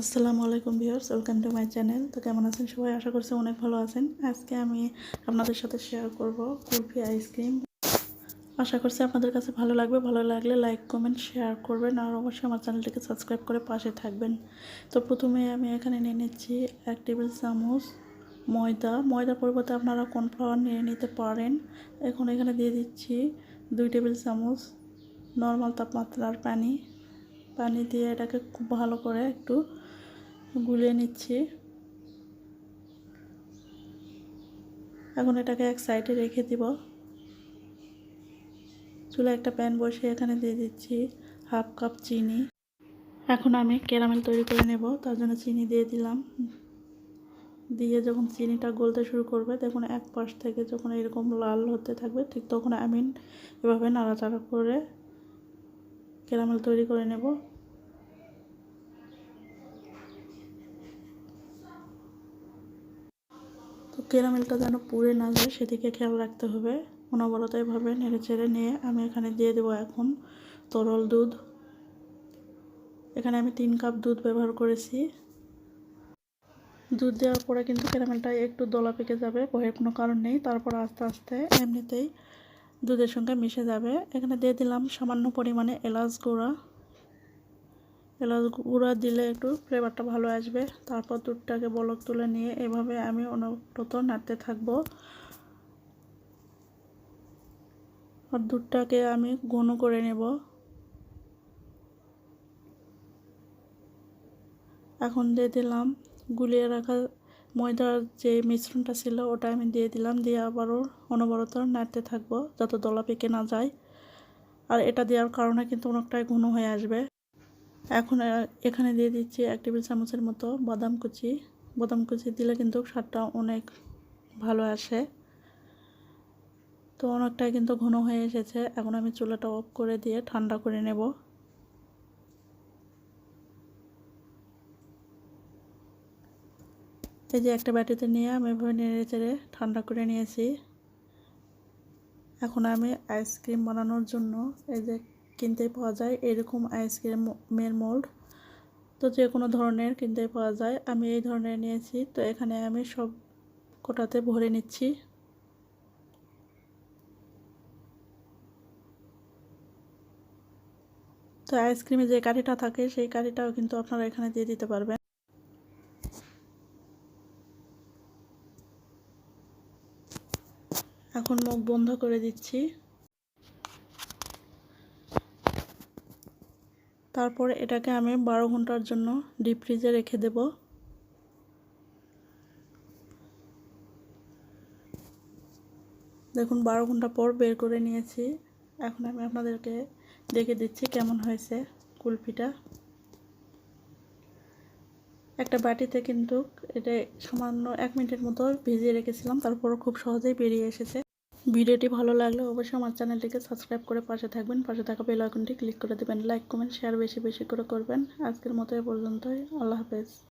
আসসালামু আলাইকুম viewers, welcome to my channel. তো কেমন আছেন সবাই? আশা করছি অনেক ভালো আছেন। আজকে আমি আপনাদের সাথে শেয়ার করব কুলফি আইসক্রিম। আশা করছি আপনাদের কাছে ভালো লাগবে। ভালো লাগলে লাইক, কমেন্ট, শেয়ার করবেন আর অবশ্যই আমার চ্যানেলটিকে সাবস্ক্রাইব করে পাশে থাকবেন। তো প্রথমে আমি এখানে নিয়ে নিচ্ছি 1 টেবিল চামচ ময়দার পরিবর্তে আপনারা কর্নফ্লাওয়ার নিয়ে নিতে পারেন। এখন এখানে দিয়ে দিচ্ছি 2 টেবিল চামচ নর্মাল তাপমাত্রার পানি দিয়ে এটাকে খুব ভালো করে একটু গুলিয়ে নিচ্ছি। এখন এটাকে এক সাইডে রেখে দিব। চুলায় একটা প্যান বসিয়ে এখানে দিয়ে দিচ্ছি 1/2 কাপ চিনি। এখন আমি ক্যারামেল তৈরি করে নেব, তার জন্য চিনি দিয়ে দিলাম। দিয়ে যখন চিনিটা গলতে শুরু করবে, দেখুন এক পাশ থেকে যখন এরকম লাল হতে থাকবে, ঠিক তখন আমি এভাবে নাড়াচাড়া করে ক্যারামেল তৈরি করে নেব। তো ক্যারামেলটা যেন পুড়ে না যায় সেদিকে খেয়াল রাখতে হবে। অনবরত এভাবে নেড়ে চেড়ে নিয়ে আমি এখানে দিয়ে দেবো এখন তরল দুধ। এখানে আমি 3 কাপ দুধ ব্যবহার করেছি। দুধ দেওয়ার পরে কিন্তু ক্যারামেলটা একটু দলা পেকে যাবে, ভয়ের কোনো কারণ নেই। তারপর আস্তে আস্তে এমনিতেই দুধের সঙ্গে মিশে যাবে। এখানে দিয়ে দিলাম সামান্য পরিমাণে এলাচ গুঁড়া দিলে একটু ফ্লেভারটা ভালো আসবে। তারপর দুধটাকে বলক তুলে নিয়ে এভাবে আমি অনবরত নাড়তে থাকবো। আর দুধটাকে আমি ঘন করে নেব। এখন দিয়ে দিলাম গুলিয়ে রাখা ময়দার যে মিশ্রণটা ছিল ওটা আমি দিয়ে দিলাম। দিয়ে আবারও অনবরত নাড়তে থাকবো যত দলা পেকে না যায়। আর এটা দেওয়ার কারণে কিন্তু অনেকটাই ঘন হয়ে আসবে। এখন এখানে দিয়ে দিচ্ছি 1 টেবিল চামচের মতো বাদাম কুচি দিলে কিন্তু স্বাদটা অনেক ভালো আসে। তো অনেকটাই কিন্তু ঘন হয়ে এসেছে। এখন আমি চুলাটা অফ করে দিয়ে ঠান্ডা করে নেব। এই যে একটা বাটিতে নিয়ে আমি এভাবে নেড়ে চেড়ে ঠান্ডা করে নিয়েছি। এখন আমি আইসক্রিম বানানোর জন্য এই যে কিনতে পাওয়া যায় এরকম আইসক্রিমের মোল্ড, তো যে কোনো ধরনের কিনতে পাওয়া যায়। আমি এই ধরনের নিয়েছি। তো এখানে আমি সব কোটাতে ভরে নিচ্ছি। তো আইসক্রিমে যে কাঠিটা থাকে সেই কাঠিটাও কিন্তু আপনারা এখানে দিয়ে দিতে পারবেন। এখন মুখ বন্ধ করে দিচ্ছি। তারপরে এটাকে আমি 12 ঘন্টার জন্য ডিপ ফ্রিজে রেখে দেব। দেখুন 12 ঘন্টা পর বের করে নিয়েছি। এখন আমি আপনাদেরকে দেখে দিচ্ছি কেমন হয়েছে কুলফিটা। একটা বাটিতে কিন্তু এটা সামান্য 1 মিনিটের মতো ভিজিয়ে রেখেছিলাম, তারপরও খুব সহজেই বেরিয়ে এসেছে। ভিডিওটি ভালো লাগলে অবশ্যই আমার চ্যানেলটিকে সাবস্ক্রাইব করে পাশে থাকবেন। পাশে থাকা বেল আইকনটি ক্লিক করে দেবেন। লাইক, কমেন্ট, শেয়ার বেশি বেশি করে করবেন। আজকের মতো এ পর্যন্তই। আল্লাহ হাফেজ।